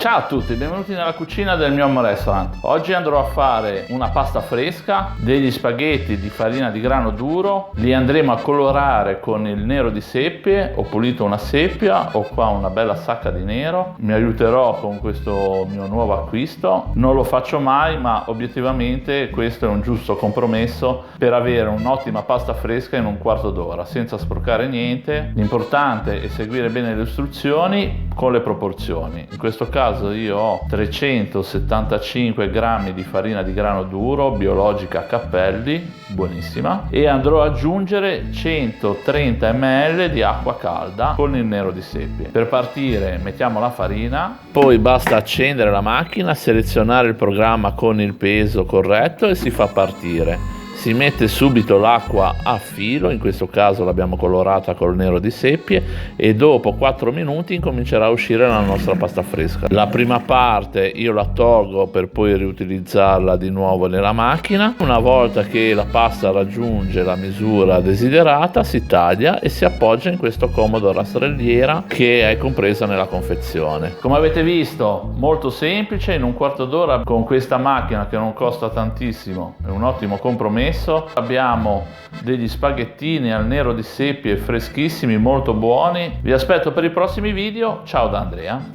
Ciao a tutti, benvenuti nella cucina del mio Home Restaurant. Oggi andrò a fare una pasta fresca, degli spaghetti di farina di grano duro, li andremo a colorare con il nero di seppie. Ho pulito una seppia, ho qua una bella sacca di nero, mi aiuterò con questo mio nuovo acquisto. Non lo faccio mai, ma obiettivamente questo è un giusto compromesso per avere un'ottima pasta fresca in un quarto d'ora, senza sporcare niente. L'importante è seguire bene le istruzioni con le proporzioni. In questo caso io ho 375 grammi di farina di grano duro biologica Cappelli, buonissima, e andrò ad aggiungere 130 ml di acqua calda con il nero di seppie. Per partire mettiamo la farina, poi basta accendere la macchina, selezionare il programma con il peso corretto e si fa partire. Si mette subito l'acqua a filo, in questo caso l'abbiamo colorata col nero di seppie, e dopo 4 minuti incomincerà a uscire la nostra pasta fresca. La prima parte io la tolgo per poi riutilizzarla di nuovo nella macchina. Una volta che la pasta raggiunge la misura desiderata si taglia e si appoggia in questo comodo rastrelliera che è compresa nella confezione. Come avete visto, molto semplice, in un quarto d'ora con questa macchina che non costa tantissimo, è un ottimo compromesso. Abbiamo degli spaghettini al nero di seppie freschissimi, molto buoni. Vi aspetto per i prossimi video. Ciao da Andrea.